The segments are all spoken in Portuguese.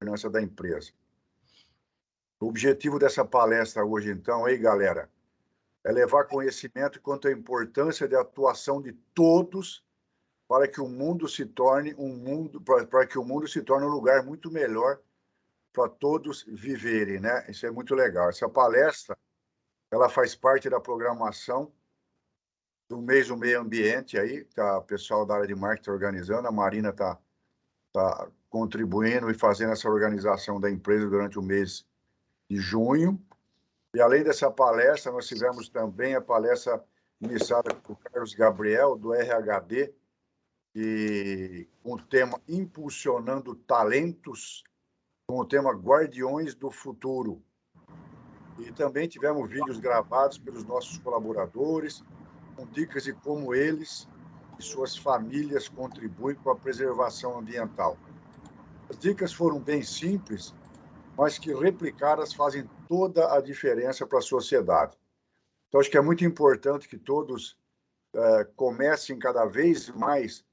governança da empresa. O objetivo dessa palestra hoje, então, aí, galera, é levar conhecimento quanto à importância de atuação de todos para que o mundo se torne para que o mundo se torne um lugar muito melhor para todos viverem, né? Isso é muito legal. Essa palestra, ela faz parte da programação do mês do meio ambiente aí, tá, o pessoal da área de marketing organizando, a Marina tá contribuindo e fazendo essa organização da empresa durante o mês de junho. E além dessa palestra, nós tivemos também a palestra iniciada por Carlos Gabriel, do RHD, com o tema Impulsionando Talentos, com o tema Guardiões do Futuro. E também tivemos vídeos gravados pelos nossos colaboradores, com dicas de como eles e suas famílias contribuem com a preservação ambiental. As dicas foram bem simples, mas que replicadas fazem toda a diferença para a sociedade. Então, acho que é muito importante que todos comecem cada vez mais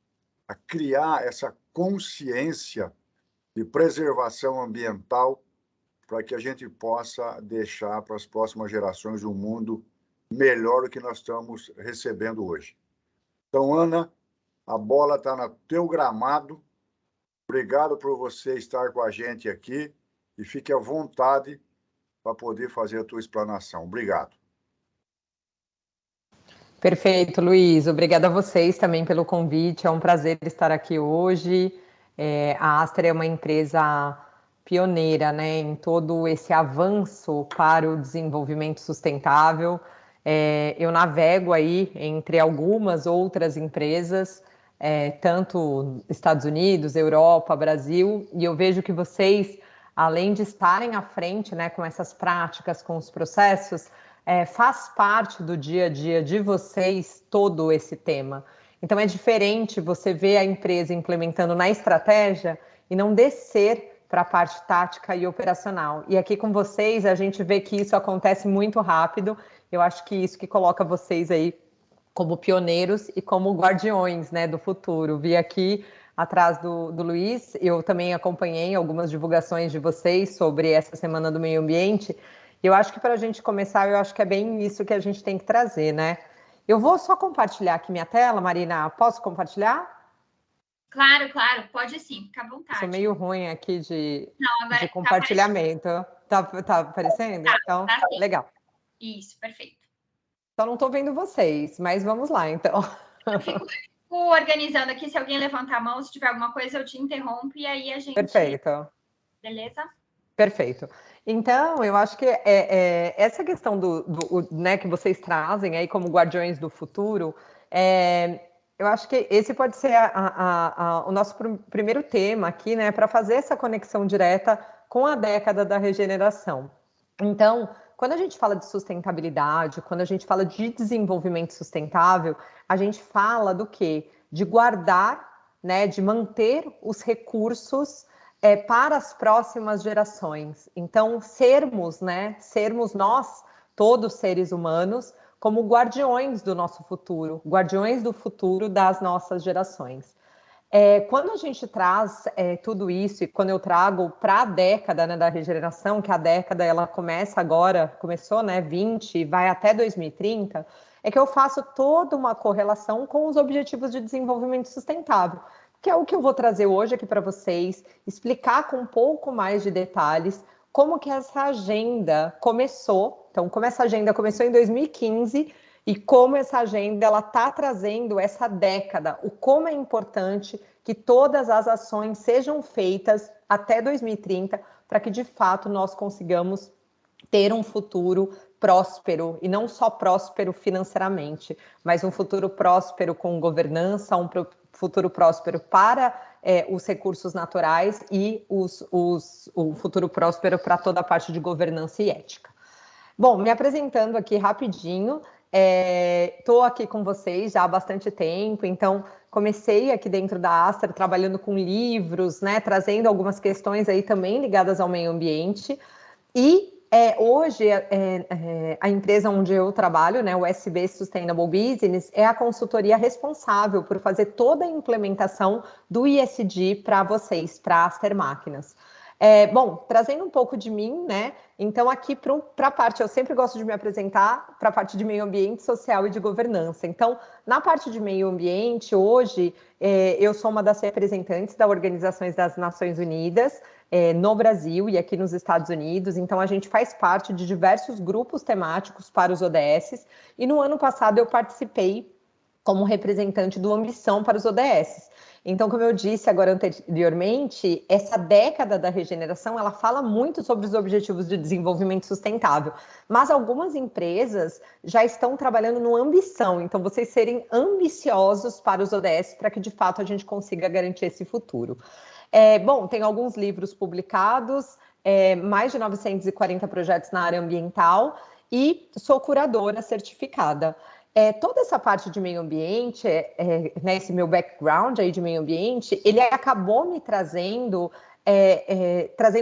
a criar essa consciência de preservação ambiental para que a gente possa deixar para as próximas gerações um mundo melhor do que nós estamos recebendo hoje. Então, Ana, a bola está no teu gramado. Obrigado por você estar com a gente aqui e fique à vontade para poder fazer a tua explanação. Obrigado. Perfeito, Luiz. Obrigada a vocês também pelo convite. É um prazer estar aqui hoje. A Aster é uma empresa pioneira, né, em todo esse avanço para o desenvolvimento sustentável. Eu navego aí entre algumas outras empresas, tanto Estados Unidos, Europa, Brasil, e eu vejo que vocês, além de estarem à frente, né, com essas práticas, com os processos, faz parte do dia a dia de vocês todo esse tema. Então é diferente você ver a empresa implementando na estratégia e não descer para a parte tática e operacional. E aqui com vocês a gente vê que isso acontece muito rápido. Eu acho que isso que coloca vocês aí como pioneiros e como guardiões, né, do futuro. Vi aqui atrás do Luiz, eu também acompanhei algumas divulgações de vocês sobre essa Semana do Meio Ambiente. Eu acho que para a gente começar, eu acho que é bem isso que a gente tem que trazer, né? Eu vou só compartilhar aqui minha tela, Marina. Posso compartilhar? Claro, claro. Pode sim, fica à vontade. Sou meio ruim aqui de compartilhamento. Tá aparecendo? Tá, então, tá legal. Isso, perfeito. Só não estou vendo vocês, mas vamos lá, então. Eu fico organizando aqui. Se alguém levantar a mão, se tiver alguma coisa, eu te interrompo e aí a gente... Perfeito. Beleza? Perfeito. Então, eu acho que essa questão né, que vocês trazem aí como guardiões do futuro, eu acho que esse pode ser o nosso primeiro tema aqui, né, para fazer essa conexão direta com a década da regeneração. Então, quando a gente fala de sustentabilidade, quando a gente fala de desenvolvimento sustentável, a gente fala do quê? De guardar, né, de manter os recursos para as próximas gerações. Então, sermos nós, todos seres humanos, como guardiões do nosso futuro, guardiões do futuro das nossas gerações. Quando a gente traz tudo isso, e quando eu trago para a década, né, da regeneração, que a década ela começou, né, 20 e vai até 2030, é que eu faço toda uma correlação com os Objetivos de Desenvolvimento Sustentável, que é o que eu vou trazer hoje aqui para vocês, explicar com um pouco mais de detalhes como que essa agenda começou. Então, como essa agenda começou em 2015 e como essa agenda ela está trazendo essa década, o como é importante que todas as ações sejam feitas até 2030 para que, de fato, nós consigamos ter um futuro próspero, e não só próspero financeiramente, mas um futuro próspero com governança, um futuro próspero para os recursos naturais e o futuro próspero para toda a parte de governança e ética. Bom, me apresentando aqui rapidinho, estou aqui com vocês já há bastante tempo, então comecei aqui dentro da Aster trabalhando com livros, né, trazendo algumas questões aí também ligadas ao meio ambiente, e hoje a empresa onde eu trabalho, né, o SB Sustainable Business, é a consultoria responsável por fazer toda a implementação do ISD para vocês, para a Aster Máquinas. Bom, trazendo um pouco de mim, né? Então, aqui para a parte, eu sempre gosto de me apresentar para a parte de meio ambiente, social e de governança. Então, na parte de meio ambiente, hoje, eu sou uma das representantes das Organizações das Nações Unidas, no Brasil e aqui nos Estados Unidos. Então, a gente faz parte de diversos grupos temáticos para os ODS. E no ano passado, eu participei como representante do Ambição para os ODS. Então, como eu disse agora anteriormente, essa década da regeneração, ela fala muito sobre os objetivos de desenvolvimento sustentável, mas algumas empresas já estão trabalhando no Ambição, então vocês serem ambiciosos para os ODS para que, de fato, a gente consiga garantir esse futuro. Bom, tem alguns livros publicados, mais de 940 projetos na área ambiental e sou curadora certificada. Toda essa parte de meio ambiente, né, esse meu background aí de meio ambiente, ele acabou me trazendo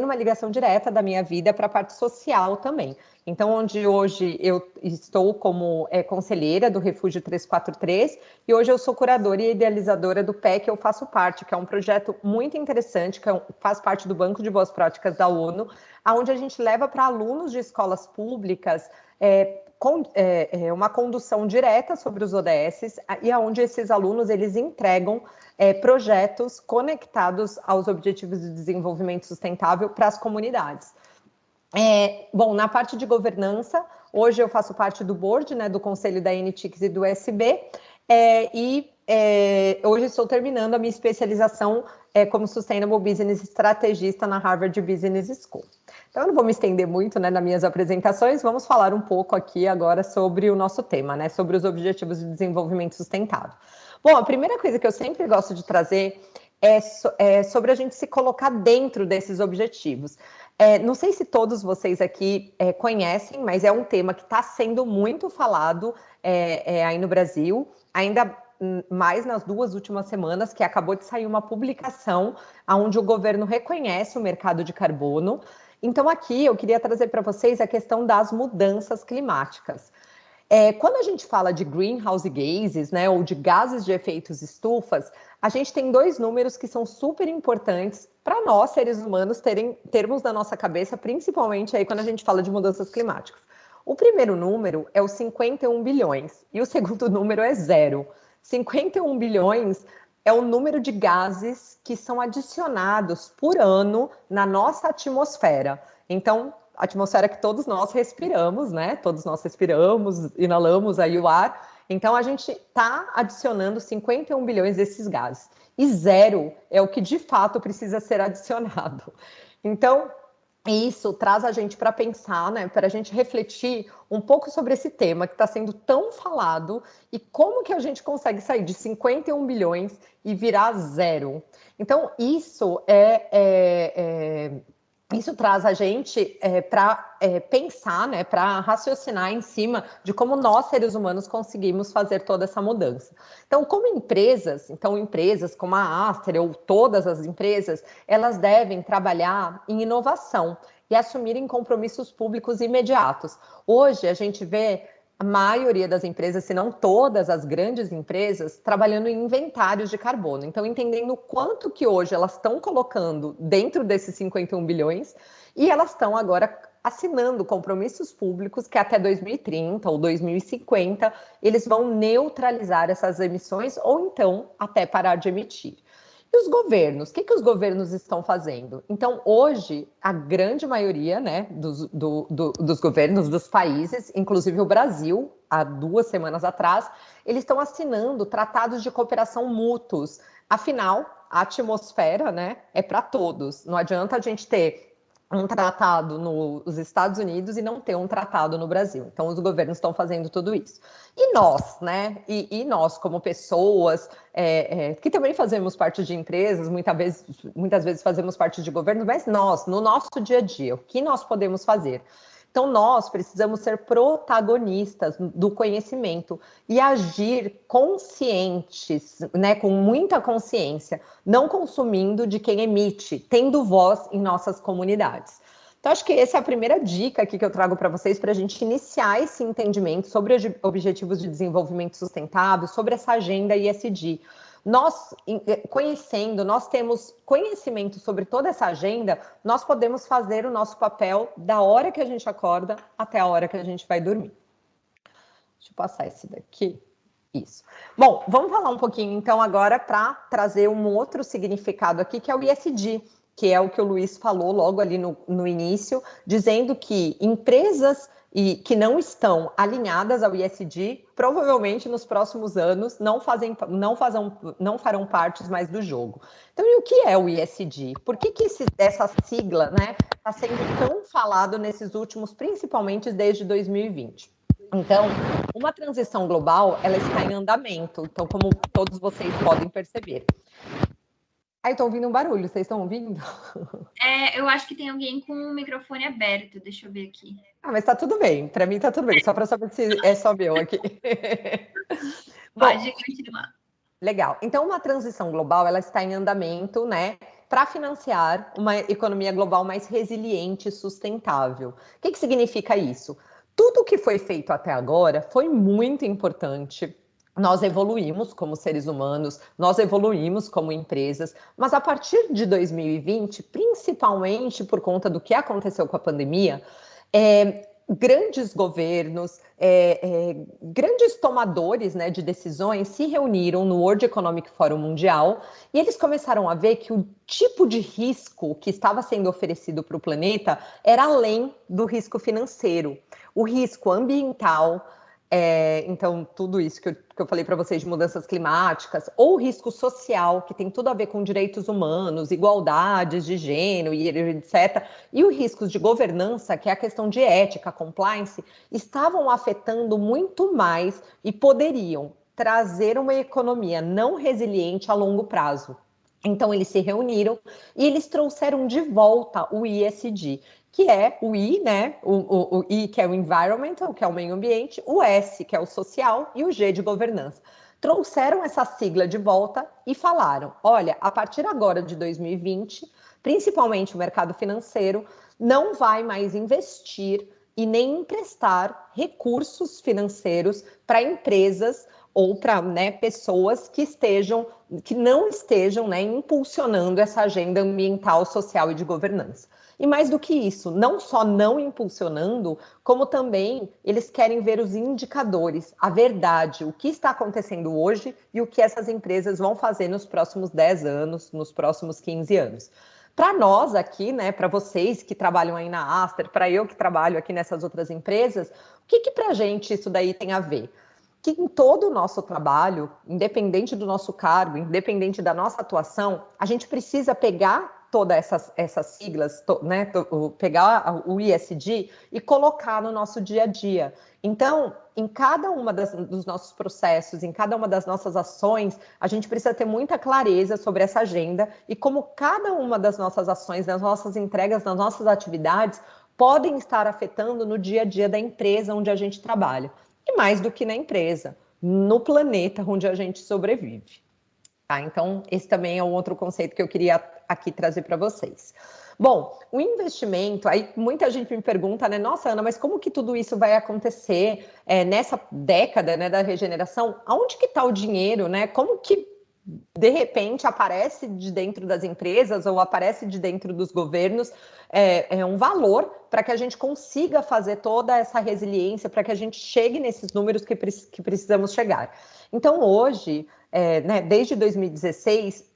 uma ligação direta da minha vida para a parte social também. Então, onde hoje eu estou como conselheira do Refúgio 343 e hoje eu sou curadora e idealizadora do PEC, que eu faço parte, que é um projeto muito interessante, que faz parte do Banco de Boas Práticas da ONU, onde a gente leva para alunos de escolas públicas uma condução direta sobre os ODS e aonde esses alunos eles entregam projetos conectados aos Objetivos de Desenvolvimento Sustentável para as comunidades. Bom, na parte de governança, hoje eu faço parte do board, né, do Conselho da NTICS e do USB, hoje estou terminando a minha especialização como Sustainable Business Estrategista na Harvard Business School. Então, eu não vou me estender muito, né, nas minhas apresentações, vamos falar um pouco aqui agora sobre o nosso tema, né, sobre os Objetivos de Desenvolvimento Sustentável. Bom, a primeira coisa que eu sempre gosto de trazer é sobre a gente se colocar dentro desses objetivos. Não sei se todos vocês aqui conhecem, mas é um tema que está sendo muito falado aí no Brasil, ainda mais nas 2 últimas semanas, que acabou de sair uma publicação onde o governo reconhece o mercado de carbono. Então, aqui eu queria trazer para vocês a questão das mudanças climáticas. Quando a gente fala de greenhouse gases, né, ou de gases de efeitos estufas, a gente tem 2 números que são super importantes para nós, seres humanos, termos na nossa cabeça, principalmente aí quando a gente fala de mudanças climáticas. O primeiro número é os 51 bilhões e o segundo número é 0. 51 bilhões é o número de gases que são adicionados por ano na nossa atmosfera. Então, a atmosfera que todos nós respiramos, né? Todos nós respiramos, inalamos aí o ar. Então, a gente está adicionando 51 bilhões desses gases. E 0 é o que, de fato, precisa ser adicionado. Então, isso traz a gente para pensar, né, para a gente refletir um pouco sobre esse tema que está sendo tão falado e como que a gente consegue sair de 51 bilhões e virar 0. Então, isso isso traz a gente para pensar, né, para raciocinar em cima de como nós, seres humanos, conseguimos fazer toda essa mudança. Então, como empresas como a Aster ou todas as empresas, elas devem trabalhar em inovação e assumirem compromissos públicos imediatos. Hoje, a gente vê a maioria das empresas, se não todas as grandes empresas, trabalhando em inventários de carbono. Então, entendendo o quanto que hoje elas estão colocando dentro desses 51 bilhões e elas estão agora assinando compromissos públicos que até 2030 ou 2050 eles vão neutralizar essas emissões ou então até parar de emitir. E os governos? O que os governos estão fazendo? Então, hoje, a grande maioria, né, dos governos dos países, inclusive o Brasil, há 2 semanas atrás, eles estão assinando tratados de cooperação mútuos. Afinal, a atmosfera, né, é para todos. Não adianta a gente ter um tratado nos Estados Unidos e não ter um tratado no Brasil. Então, os governos estão fazendo tudo isso. E nós, né? E nós, como pessoas, que também fazemos parte de empresas, muitas vezes fazemos parte de governos, mas nós, no nosso dia a dia, o que nós podemos fazer? Então, nós precisamos ser protagonistas do conhecimento e agir conscientes, né, com muita consciência, não consumindo de quem emite, tendo voz em nossas comunidades. Então, acho que essa é a primeira dica aqui que eu trago para vocês para a gente iniciar esse entendimento sobre objetivos de desenvolvimento sustentável, sobre essa agenda ESG. Nós, conhecendo, nós temos conhecimento sobre toda essa agenda, nós podemos fazer o nosso papel da hora que a gente acorda até a hora que a gente vai dormir. Deixa eu passar esse daqui. Isso. Bom, vamos falar um pouquinho, então, agora para trazer um outro significado aqui, que é o ESG, que é o que o Luiz falou logo ali no início, dizendo que empresas que não estão alinhadas ao ESG, provavelmente nos próximos anos não farão parte mais do jogo. Então, e o que é o ESG? Por que essa sigla, né, está sendo tão falado nesses últimos, principalmente desde 2020? Então, uma transição global, ela está em andamento, então, como todos vocês podem perceber. Ai, estou ouvindo um barulho, vocês estão ouvindo? Eu acho que tem alguém com o microfone aberto, deixa eu ver aqui. Ah, mas tá tudo bem, para mim tá tudo bem, só para saber se é só meu aqui. Pode continuar. Legal, então uma transição global, ela está em andamento, né, para financiar uma economia global mais resiliente e sustentável. O que significa isso? Tudo que foi feito até agora foi muito importante. Nós evoluímos como seres humanos, nós evoluímos como empresas, mas a partir de 2020, principalmente por conta do que aconteceu com a pandemia, grandes governos, grandes tomadores, né, de decisões se reuniram no World Economic Forum Mundial e eles começaram a ver que o tipo de risco que estava sendo oferecido para o planeta era além do risco financeiro. O risco ambiental, então tudo isso que eu falei para vocês de mudanças climáticas, ou o risco social, que tem tudo a ver com direitos humanos, igualdades de gênero e etc. E os riscos de governança, que é a questão de ética, compliance, estavam afetando muito mais e poderiam trazer uma economia não resiliente a longo prazo. Então, eles se reuniram e eles trouxeram de volta o ESG, que é o I, né? O I, que é o environmental, que é o meio ambiente, o S, que é o social, e o G de governança. Trouxeram essa sigla de volta e falaram: olha, a partir agora de 2020, principalmente o mercado financeiro, não vai mais investir e nem emprestar recursos financeiros para empresas ou para, né, pessoas que não estejam, né, impulsionando essa agenda ambiental, social e de governança. E mais do que isso, não só não impulsionando, como também eles querem ver os indicadores, a verdade, o que está acontecendo hoje e o que essas empresas vão fazer nos próximos 10 anos, nos próximos 15 anos. Para nós aqui, né, para vocês que trabalham aí na Aster, para eu que trabalho aqui nessas outras empresas, o que para a gente isso daí tem a ver? Que em todo o nosso trabalho, independente do nosso cargo, independente da nossa atuação, a gente precisa pegar todas essas siglas, né, pegar o ESG e colocar no nosso dia a dia. Então, em cada uma dos nossos processos, em cada uma das nossas ações, a gente precisa ter muita clareza sobre essa agenda e como cada uma das nossas ações, das nossas entregas, das nossas atividades, podem estar afetando no dia a dia da empresa onde a gente trabalha. E mais do que na empresa, no planeta onde a gente sobrevive. Tá? Então, esse também é um outro conceito que eu queria aqui trazer para vocês. Bom, o investimento, aí muita gente me pergunta, né, nossa, Ana, mas como que tudo isso vai acontecer nessa década, né, da regeneração? Aonde que está o dinheiro, né? Como que, de repente, aparece de dentro das empresas ou aparece de dentro dos governos um valor para que a gente consiga fazer toda essa resiliência, para que a gente chegue nesses números que precisamos chegar. Então, hoje, né, desde 2016,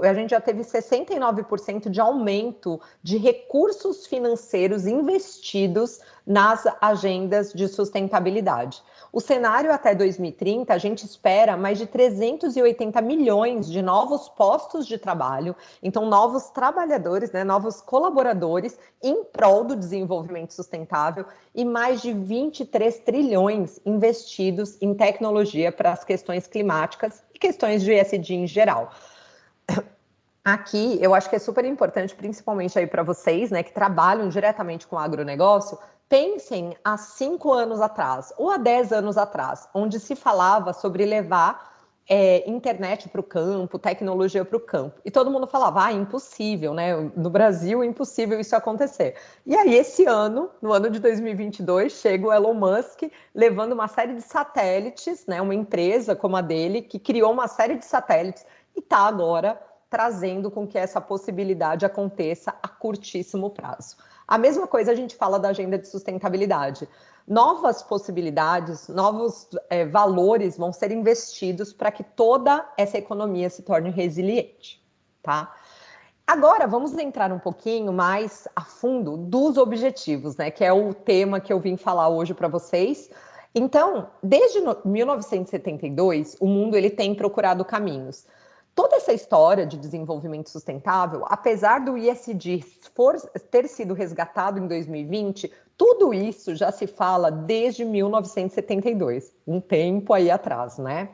a gente já teve 69% de aumento de recursos financeiros investidos nas agendas de sustentabilidade. O cenário até 2030, a gente espera mais de 380 milhões de novos postos de trabalho, então novos trabalhadores, né, novos colaboradores em prol do desenvolvimento sustentável e mais de 23 trilhões investidos em tecnologia para as questões climáticas e questões de ESG em geral. Aqui, eu acho que é super importante, principalmente aí para vocês, né, que trabalham diretamente com o agronegócio, pensem há 5 anos atrás ou há 10 anos atrás, onde se falava sobre levar internet para o campo, tecnologia para o campo. E todo mundo falava, impossível, né? No Brasil, impossível isso acontecer. E aí, esse ano, no ano de 2022, chega o Elon Musk levando uma série de satélites, né? Uma empresa como a dele, que criou uma série de satélites e está agora trazendo com que essa possibilidade aconteça a curtíssimo prazo. A mesma coisa a gente fala da agenda de sustentabilidade. Novas possibilidades, novos valores vão ser investidos para que toda essa economia se torne resiliente, tá? Agora, vamos entrar um pouquinho mais a fundo dos objetivos, né? Que é o tema que eu vim falar hoje para vocês. Então, desde 1972, o mundo ele tem procurado caminhos. Toda essa história de desenvolvimento sustentável, apesar do ESG ter sido resgatado em 2020, tudo isso já se fala desde 1972, um tempo aí atrás, né?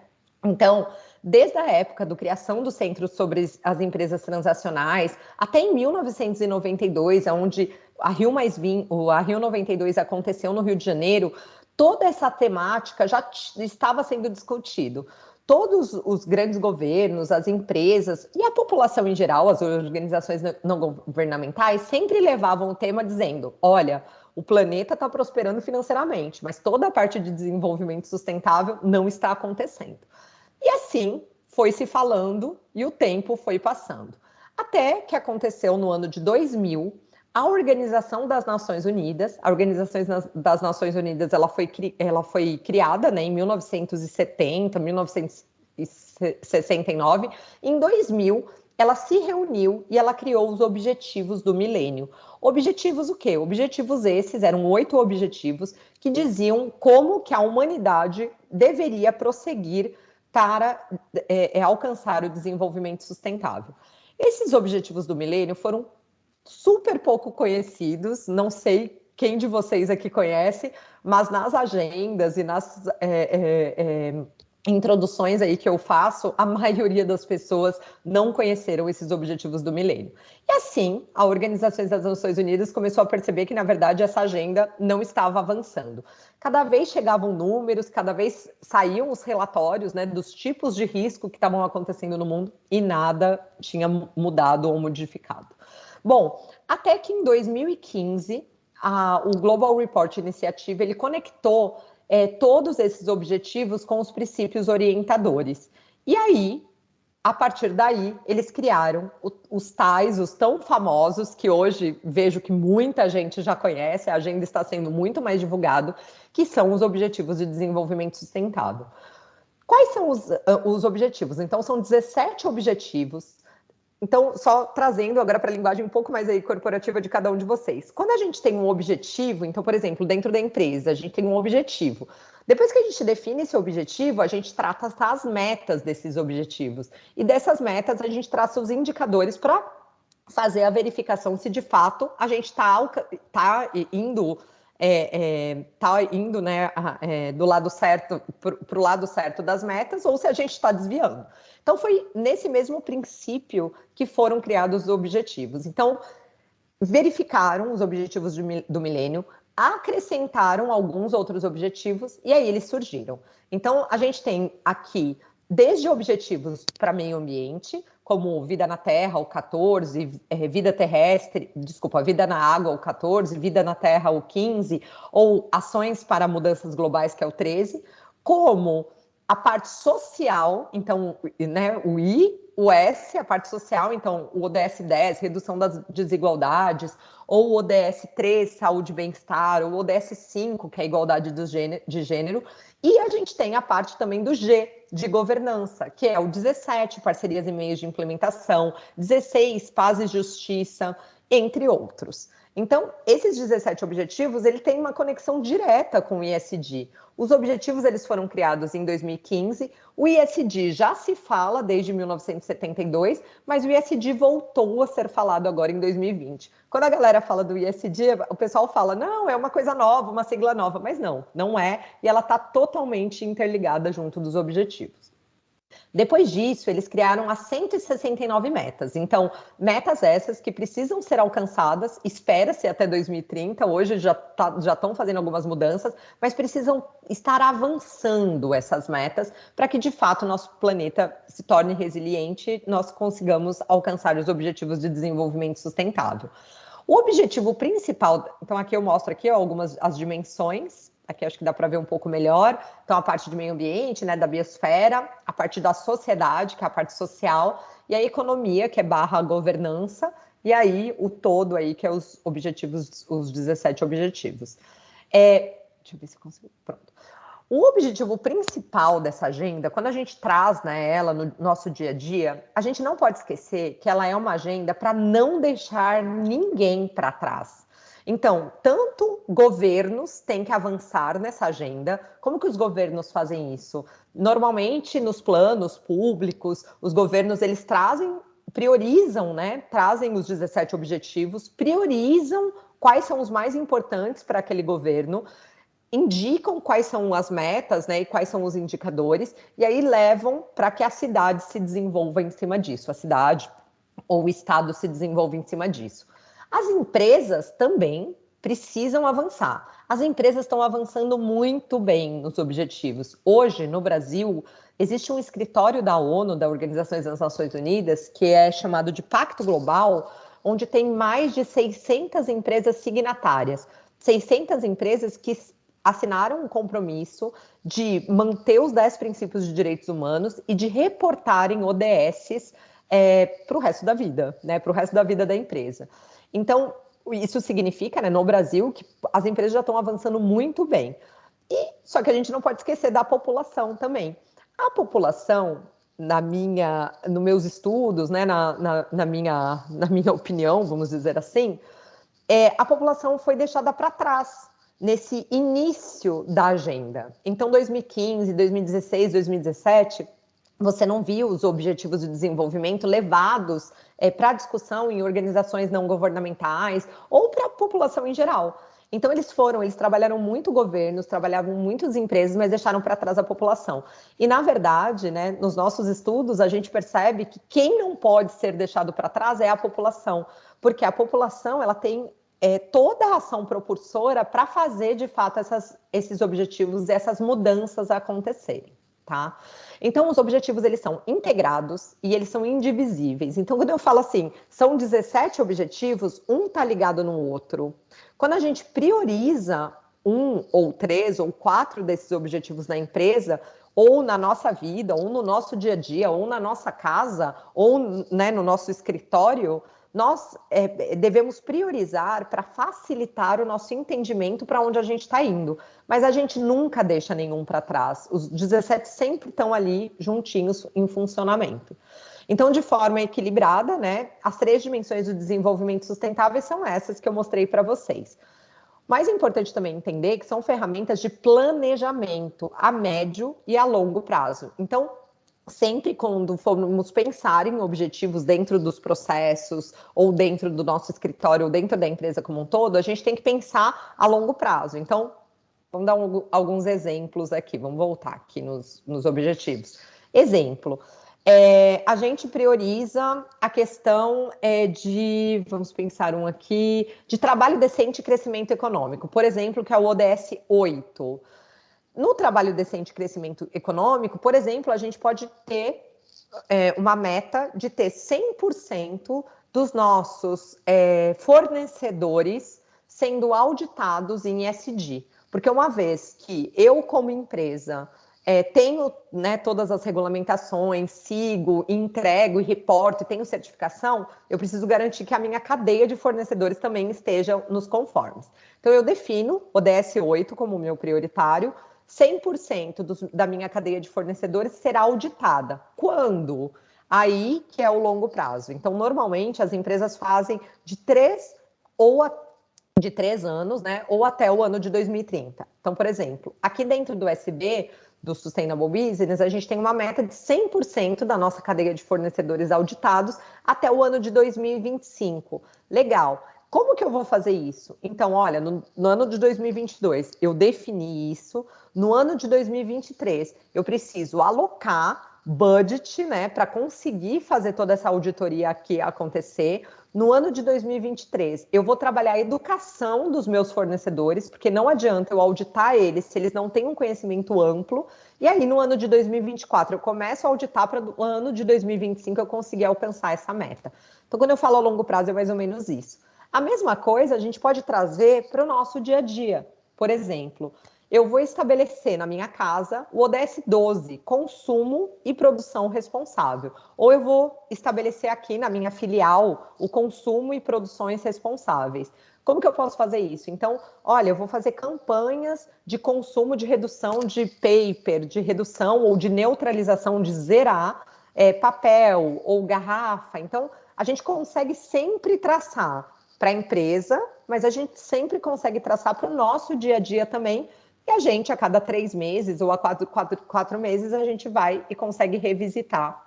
Então, desde a época da criação do Centro sobre as Empresas Transacionais, até em 1992, onde a Rio 92 aconteceu no Rio de Janeiro, toda essa temática já estava sendo discutido. Todos os grandes governos, as empresas e a população em geral, as organizações não governamentais, sempre levavam o tema dizendo, olha, o planeta está prosperando financeiramente, mas toda a parte de desenvolvimento sustentável não está acontecendo. E assim foi se falando e o tempo foi passando. Até que aconteceu no ano de 2000, a Organização das Nações Unidas, a Organização das Nações Unidas, ela foi criada, né, em 1970, 1969. Em 2000, ela se reuniu e ela criou os Objetivos do Milênio. Objetivos o quê? Objetivos esses, eram 8 objetivos que diziam como que a humanidade deveria prosseguir para alcançar o desenvolvimento sustentável. Esses Objetivos do Milênio foram super pouco conhecidos, não sei quem de vocês aqui conhece, mas nas agendas e nas introduções aí que eu faço, a maioria das pessoas não conheceram esses Objetivos do Milênio. E assim, a Organização das Nações Unidas começou a perceber que, na verdade, essa agenda não estava avançando. Cada vez chegavam números, cada vez saíam os relatórios, né, dos tipos de risco que estavam acontecendo no mundo e nada tinha mudado ou modificado. Bom, até que em 2015, o Global Report Initiative, ele conectou todos esses objetivos com os princípios orientadores. E aí, a partir daí, eles criaram os tão famosos, que hoje vejo que muita gente já conhece, a agenda está sendo muito mais divulgada, que são os Objetivos de Desenvolvimento Sustentável. Quais são os objetivos? Então, são 17 objetivos. Então, só trazendo agora para a linguagem um pouco mais aí corporativa de cada um de vocês. Quando a gente tem um objetivo, então, por exemplo, dentro da empresa, a gente tem um objetivo. Depois que a gente define esse objetivo, a gente traça as metas desses objetivos. E dessas metas, a gente traça os indicadores para fazer a verificação se, de fato, a gente tá indo né, do lado certo, para o lado certo das metas, ou se a gente está desviando. Então, foi nesse mesmo princípio que foram criados os objetivos. Então, verificaram os objetivos do milênio, acrescentaram alguns outros objetivos e aí eles surgiram. Então, a gente tem aqui desde objetivos para meio ambiente, como vida na terra, o 14, vida na água, o 14, vida na terra, o 15, ou ações para mudanças globais, que é o 13, como a parte social, então, né, o I, o S, a parte social, então, o ODS 10, redução das desigualdades, ou o ODS 3, saúde e bem-estar, ou o ODS 5, que é a igualdade de gênero, e a gente tem a parte também do G, de governança, que é o 17, parcerias e meios de implementação, 16, paz e justiça, entre outros. Então, esses 17 objetivos, ele tem uma conexão direta com o ESG. Os objetivos, eles foram criados em 2015, o ESG já se fala desde 1972, mas o ESG voltou a ser falado agora em 2020. Quando a galera fala do ESG, o pessoal fala, não, é uma coisa nova, uma sigla nova, mas não é, e ela está totalmente interligada junto dos objetivos. Depois disso, eles criaram as 169 metas. Então, metas essas que precisam ser alcançadas, espera-se até 2030, hoje já estão fazendo algumas mudanças, mas precisam estar avançando essas metas para que, de fato, nosso planeta se torne resiliente e nós consigamos alcançar os objetivos de desenvolvimento sustentável. O objetivo principal, então aqui eu mostro aqui algumas as dimensões. Aqui acho que dá para ver um pouco melhor. Então, a parte de meio ambiente, né, da biosfera, a parte da sociedade, que é a parte social, e a economia, que é barra governança, e aí o todo aí, que é os objetivos, os 17 objetivos. Deixa eu ver se eu consigo. Pronto. O objetivo principal dessa agenda, quando a gente traz, né, ela no nosso dia a dia, a gente não pode esquecer que ela é uma agenda para não deixar ninguém para trás. Então, tanto governos têm que avançar nessa agenda. Como que os governos fazem isso? Normalmente, nos planos públicos, os governos, eles priorizam, né? Trazem os 17 objetivos, priorizam quais são os mais importantes para aquele governo, indicam quais são as metas, né, e quais são os indicadores, e aí levam para que a cidade se desenvolva em cima disso, a cidade ou o estado se desenvolva em cima disso. As empresas também precisam avançar. As empresas estão avançando muito bem nos objetivos. Hoje, no Brasil, existe um escritório da ONU, da Organização das Nações Unidas, que é chamado de Pacto Global, onde tem mais de 600 empresas signatárias. 600 empresas que assinaram um compromisso de manter os 10 princípios de direitos humanos e de reportarem ODSs para o resto da vida, né, para o resto da vida da empresa. Então, isso significa, né, no Brasil, que as empresas já estão avançando muito bem. Só que a gente não pode esquecer da população também. A população, nos meus estudos, né, na minha opinião, vamos dizer assim, a população foi deixada para trás nesse início da agenda. Então, 2015, 2016, 2017, você não viu os objetivos de desenvolvimento levados para discussão em organizações não governamentais ou para a população em geral. Então, eles trabalharam muito governos, trabalhavam muitas empresas, mas deixaram para trás a população. E, na verdade, né, nos nossos estudos, a gente percebe que quem não pode ser deixado para trás é a população, porque a população ela tem toda a ação propulsora para fazer, de fato, esses objetivos, essas mudanças acontecerem. Tá? Então, os objetivos, eles são integrados e eles são indivisíveis. Então, quando eu falo assim, são 17 objetivos, um está ligado no outro. Quando a gente prioriza 1 ou 3 ou 4 desses objetivos na empresa, ou na nossa vida, ou no nosso dia a dia, ou na nossa casa, ou, né, no nosso escritório, nós devemos priorizar para facilitar o nosso entendimento para onde a gente está indo. Mas a gente nunca deixa nenhum para trás. Os 17 sempre estão ali juntinhos em funcionamento. Então, de forma equilibrada, né, as 3 dimensões do desenvolvimento sustentável são essas que eu mostrei para vocês. Mais importante também entender que são ferramentas de planejamento a médio e a longo prazo. Então, sempre quando formos pensar em objetivos dentro dos processos, ou dentro do nosso escritório, ou dentro da empresa como um todo, a gente tem que pensar a longo prazo. Então, vamos dar alguns exemplos aqui, vamos voltar aqui nos objetivos. Exemplo, a gente prioriza a questão vamos pensar um aqui, de trabalho decente e crescimento econômico, por exemplo, que é o ODS 8. No trabalho decente e crescimento econômico, por exemplo, a gente pode ter uma meta de ter 100% dos nossos fornecedores sendo auditados em ESG. Porque uma vez que eu, como empresa, tenho, né, todas as regulamentações, sigo, entrego e reporto, tenho certificação, eu preciso garantir que a minha cadeia de fornecedores também esteja nos conformes. Então, eu defino o ODS 8 como meu prioritário, 100% da minha cadeia de fornecedores será auditada. Quando? Aí que é o longo prazo. Então, normalmente, as empresas fazem de 3 anos, né, ou até o ano de 2030. Então, por exemplo, aqui dentro do SB, do Sustainable Business, a gente tem uma meta de 100% da nossa cadeia de fornecedores auditados até o ano de 2025. Legal. Como que eu vou fazer isso? Então, olha, no ano de 2022, eu defini isso. No ano de 2023, eu preciso alocar budget, né, para conseguir fazer toda essa auditoria aqui acontecer. No ano de 2023, eu vou trabalhar a educação dos meus fornecedores, porque não adianta eu auditar eles se eles não têm um conhecimento amplo. E aí, no ano de 2024, eu começo a auditar para o ano de 2025 eu conseguir alcançar essa meta. Então, quando eu falo a longo prazo, é mais ou menos isso. A mesma coisa a gente pode trazer para o nosso dia a dia. Por exemplo, eu vou estabelecer na minha casa o ODS 12, consumo e produção responsável. Ou eu vou estabelecer aqui na minha filial o consumo e produções responsáveis. Como que eu posso fazer isso? Então, olha, eu vou fazer campanhas de consumo, de redução de paper, de redução ou de neutralização, de zerar papel ou garrafa. Então, a gente consegue sempre traçar para a empresa, mas a gente sempre consegue traçar para o nosso dia a dia também. E a gente, a cada 3 meses ou a 4 meses, a gente vai e consegue revisitar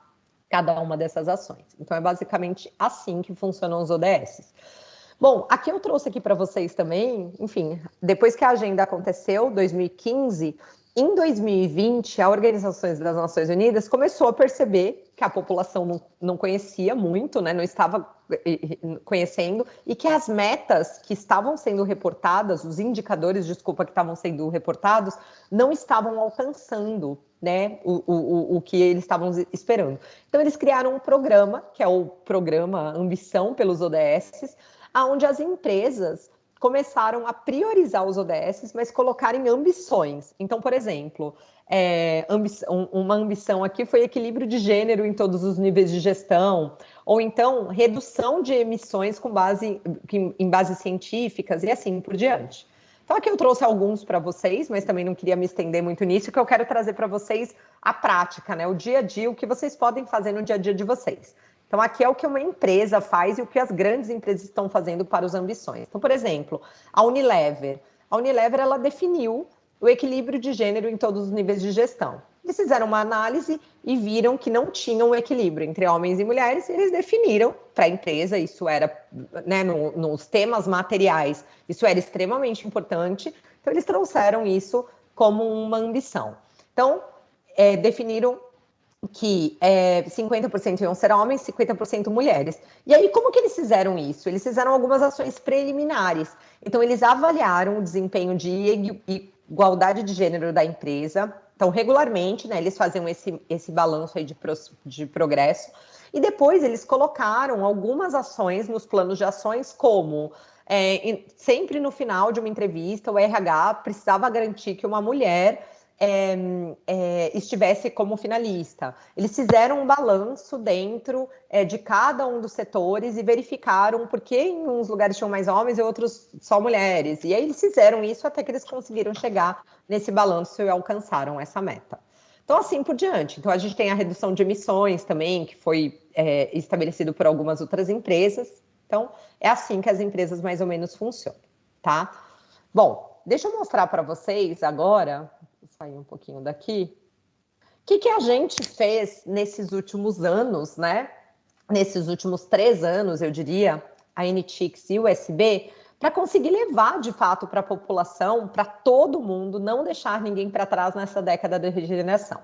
cada uma dessas ações. Então, é basicamente assim que funcionam os ODS. Bom, aqui eu trouxe aqui para vocês também, enfim, depois que a agenda aconteceu, 2015, em 2020, a Organização das Nações Unidas começou a perceber que a população não conhecia muito, né, não estava conhecendo, e que as metas que estavam sendo reportadas, os indicadores, desculpa, que estavam sendo reportados, não estavam alcançando, né, o que eles estavam esperando. Então, eles criaram um programa, que é o Programa Ambição pelos ODS, onde as empresas começaram a priorizar os ODS, mas colocarem ambições. Então, por exemplo, uma ambição aqui foi equilíbrio de gênero em todos os níveis de gestão, ou então redução de emissões em bases científicas e assim por diante. Então, aqui eu trouxe alguns para vocês, mas também não queria me estender muito nisso, que eu quero trazer para vocês a prática, né? O dia a dia, o que vocês podem fazer no dia a dia de vocês. Então, aqui é o que uma empresa faz e o que as grandes empresas estão fazendo para as ambições. Então, por exemplo, a Unilever. A Unilever, ela definiu o equilíbrio de gênero em todos os níveis de gestão. Eles fizeram uma análise e viram que não tinha um equilíbrio entre homens e mulheres, e eles definiram para a empresa, isso era, né, nos temas materiais, isso era extremamente importante, então eles trouxeram isso como uma ambição. Então, definiram que 50% iam ser homens, 50% mulheres. E aí, como que eles fizeram isso? Eles fizeram algumas ações preliminares. Então, eles avaliaram o desempenho de igualdade de gênero da empresa. Então, regularmente, né, eles faziam esse balanço aí de progresso. E depois, eles colocaram algumas ações nos planos de ações, como sempre no final de uma entrevista, o RH precisava garantir que uma mulher estivesse como finalista. Eles fizeram um balanço dentro de cada um dos setores e verificaram por que em uns lugares tinham mais homens e outros só mulheres. E aí eles fizeram isso até que eles conseguiram chegar nesse balanço e alcançaram essa meta. Então, assim por diante. Então, a gente tem a redução de emissões também, que foi estabelecido por algumas outras empresas. Então, é assim que as empresas mais ou menos funcionam, tá? Bom, deixa eu mostrar para vocês agora, vou sair um pouquinho daqui, o que a gente fez nesses últimos anos, né? Nesses últimos 3 anos, eu diria, a NTICS e o USB, para conseguir levar, de fato, para a população, para todo mundo, não deixar ninguém para trás nessa década de regeneração.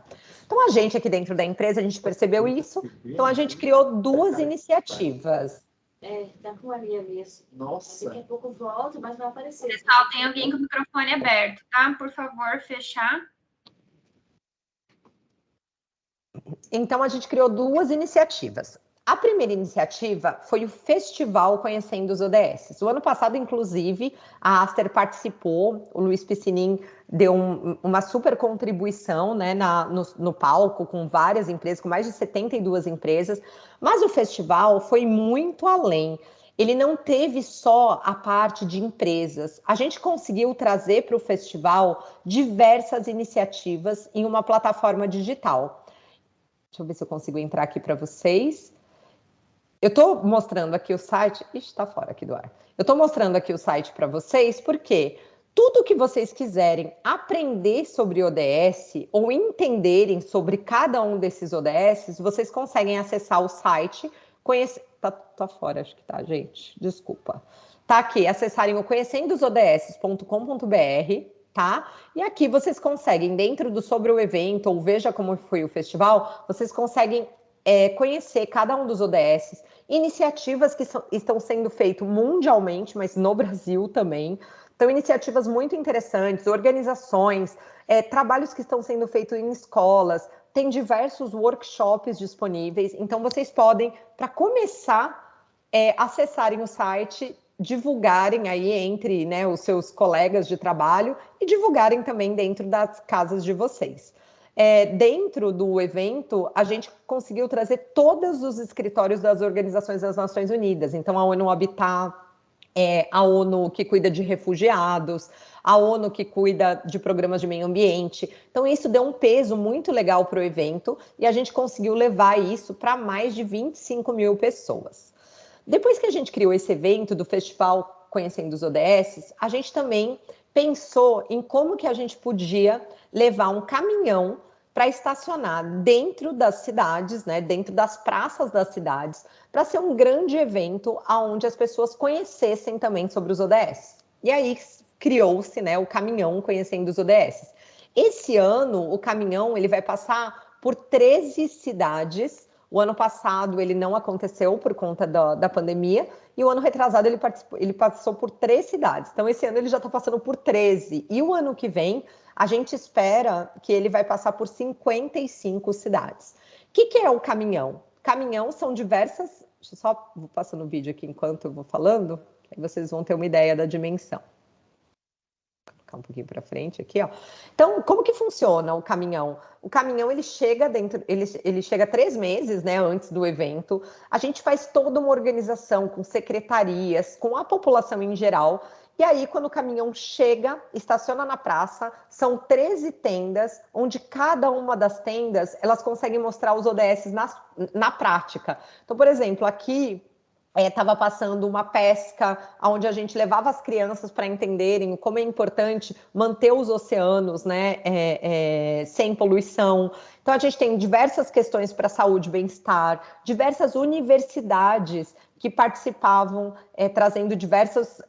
Então, a gente aqui dentro da empresa, a gente percebeu isso, então a gente criou 2 iniciativas. Tá com a minha mesmo. Nossa. Daqui a pouco volto, mas vai aparecer. Pessoal, tem alguém com o microfone aberto, tá? Por favor, fechar. Então, a gente criou 2 iniciativas. A primeira iniciativa foi o Festival Conhecendo os ODS. O ano passado, inclusive, a Aster participou, o Luiz Piscinin deu uma super contribuição, né, no palco, com várias empresas, com mais de 72 empresas, mas o festival foi muito além. Ele não teve só a parte de empresas. A gente conseguiu trazer para o festival diversas iniciativas em uma plataforma digital. Deixa eu ver se eu consigo entrar aqui para vocês. Eu estou mostrando aqui o site... Ixi, está fora aqui do ar. Eu estou mostrando aqui o site para vocês porque tudo que vocês quiserem aprender sobre ODS ou entenderem sobre cada um desses ODS, vocês conseguem acessar o site, conhecer... Tá fora, acho que tá, gente. Desculpa. Tá aqui, acessarem o conhecendosods.com.br. tá? E aqui vocês conseguem, dentro do Sobre o Evento, ou Veja Como Foi o Festival, vocês conseguem conhecer cada um dos ODS, iniciativas que estão sendo feitas mundialmente, mas no Brasil também. Então, iniciativas muito interessantes, organizações, trabalhos que estão sendo feitos em escolas, tem diversos workshops disponíveis. Então, vocês podem, para começar, acessarem o site, divulgarem aí entre, né, os seus colegas de trabalho e divulgarem também dentro das casas de vocês. Dentro do evento, a gente conseguiu trazer todos os escritórios das organizações das Nações Unidas. Então, a ONU Habitat, a ONU que cuida de refugiados, a ONU que cuida de programas de meio ambiente. Então, isso deu um peso muito legal para o evento e a gente conseguiu levar isso para mais de 25 mil pessoas. Depois que a gente criou esse evento do Festival Conhecendo os ODS, a gente também pensou em como que a gente podia levar um caminhão para estacionar dentro das cidades, né, dentro das praças das cidades, para ser um grande evento onde as pessoas conhecessem também sobre os ODS. E aí criou-se, né, o caminhão Conhecendo os ODS. Esse ano, o caminhão ele vai passar por 13 cidades. O ano passado ele não aconteceu por conta da pandemia, e o ano retrasado ele passou por 3 cidades. Então, esse ano ele já está passando por 13. E o ano que vem, a gente espera que ele vai passar por 55 cidades. O que é o caminhão? Caminhão são diversas... Deixa eu só vou passando o vídeo aqui enquanto eu vou falando, que aí vocês vão ter uma ideia da dimensão. Um pouquinho para frente aqui, ó. Então, como que funciona o caminhão? O caminhão, ele chega dentro, ele chega 3 meses, né, antes do evento. A gente faz toda uma organização com secretarias, com a população em geral. E aí, quando o caminhão chega, estaciona na praça, são 13 tendas, onde cada uma das tendas, elas conseguem mostrar os ODS na prática. Então, por exemplo, aqui... estava passando uma pesca, onde a gente levava as crianças para entenderem como é importante manter os oceanos, né, sem poluição. Então, a gente tem diversas questões para saúde e bem-estar, diversas universidades que participavam, trazendo diversos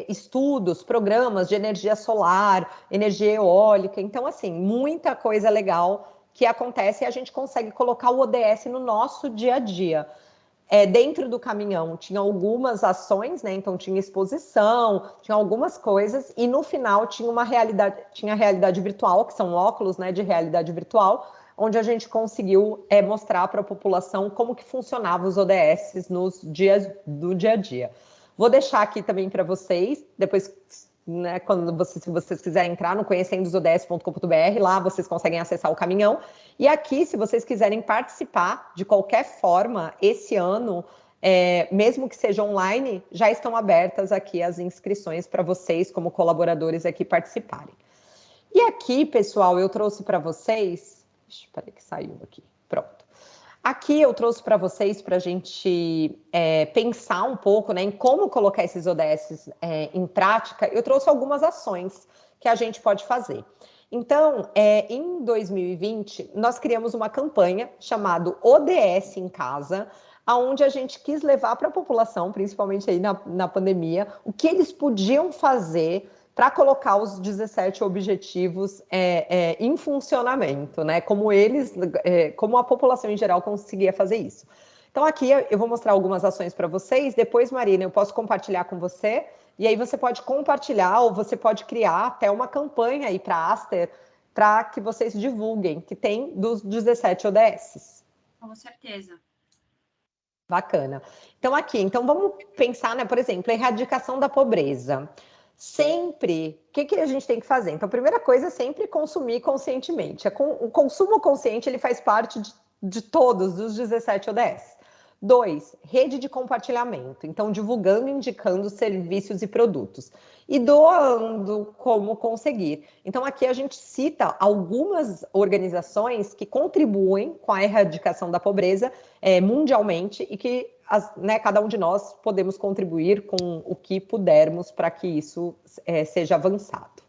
estudos, programas de energia solar, energia eólica. Então, assim, muita coisa legal que acontece e a gente consegue colocar o ODS no nosso dia a dia. Dentro do caminhão tinha algumas ações, né? Então tinha exposição, tinha algumas coisas, e no final tinha tinha realidade virtual, que são óculos, né, de realidade virtual, onde a gente conseguiu mostrar para a população como que funcionavam os ODS nos dias do dia a dia. Vou deixar aqui também para vocês, depois, né, se vocês quiserem entrar no conhecendosods.com.br, lá vocês conseguem acessar o caminhão. E aqui, se vocês quiserem participar de qualquer forma, esse ano, mesmo que seja online, já estão abertas aqui as inscrições para vocês, como colaboradores, aqui participarem. E aqui, pessoal, eu trouxe para vocês... Espera que saiu aqui. Pronto. Aqui eu trouxe para vocês, para a gente pensar um pouco, né, em como colocar esses ODS em prática. Eu trouxe algumas ações que a gente pode fazer. Então, em 2020, nós criamos uma campanha chamada ODS em Casa, onde a gente quis levar para a população, principalmente aí na pandemia, o que eles podiam fazer para colocar os 17 objetivos em funcionamento, né? Como a população em geral conseguia fazer isso. Então, aqui eu vou mostrar algumas ações para vocês. Depois, Marina, eu posso compartilhar com você. E aí você pode compartilhar ou você pode criar até uma campanha aí para a Aster, para que vocês divulguem, que tem dos 17 ODS. Com certeza. Bacana. Então vamos pensar, né, por exemplo, a erradicação da pobreza. Sempre, o que a gente tem que fazer? Então, a primeira coisa é sempre consumir conscientemente. O consumo consciente, ele faz parte de todos os 17 ODS. 2, rede de compartilhamento. Então, divulgando e indicando serviços e produtos. E doando como conseguir. Então, aqui a gente cita algumas organizações que contribuem com a erradicação da pobreza mundialmente e que cada um de nós podemos contribuir com o que pudermos para que isso seja avançado.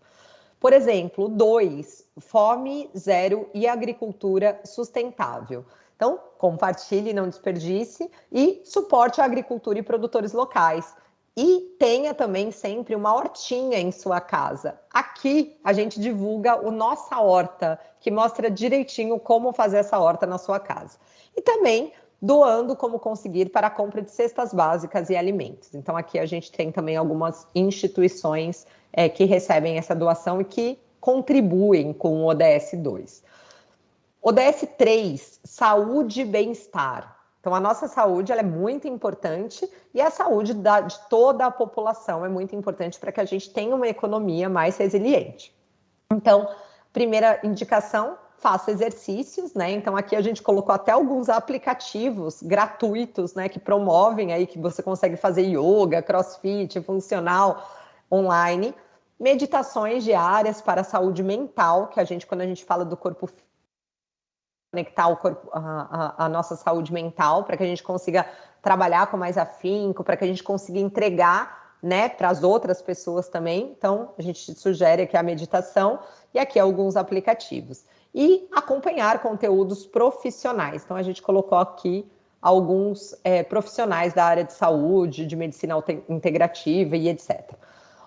Por exemplo, 2, fome zero e agricultura sustentável. Então, compartilhe, não desperdice e suporte a agricultura e produtores locais. E tenha também sempre uma hortinha em sua casa. Aqui a gente divulga o Nossa Horta, que mostra direitinho como fazer essa horta na sua casa. E também doando como conseguir para a compra de cestas básicas e alimentos. Então aqui a gente tem também algumas instituições que recebem essa doação e que contribuem com o ODS 2. ODS 3, saúde e bem-estar. Então, a nossa saúde ela é muito importante e a saúde de toda a população é muito importante para que a gente tenha uma economia mais resiliente. Então, primeira indicação, faça exercícios, né? Então, aqui a gente colocou até alguns aplicativos gratuitos, né? Que promovem aí que você consegue fazer yoga, crossfit, funcional, online. Meditações diárias para a saúde mental, que a gente, quando a gente fala do corpo físico, conectar o corpo, a nossa saúde mental, para que a gente consiga trabalhar com mais afinco, para que a gente consiga entregar, né, para as outras pessoas também. Então, a gente sugere aqui a meditação e aqui alguns aplicativos. E acompanhar conteúdos profissionais. Então, a gente colocou aqui alguns profissionais da área de saúde, de medicina integrativa e etc.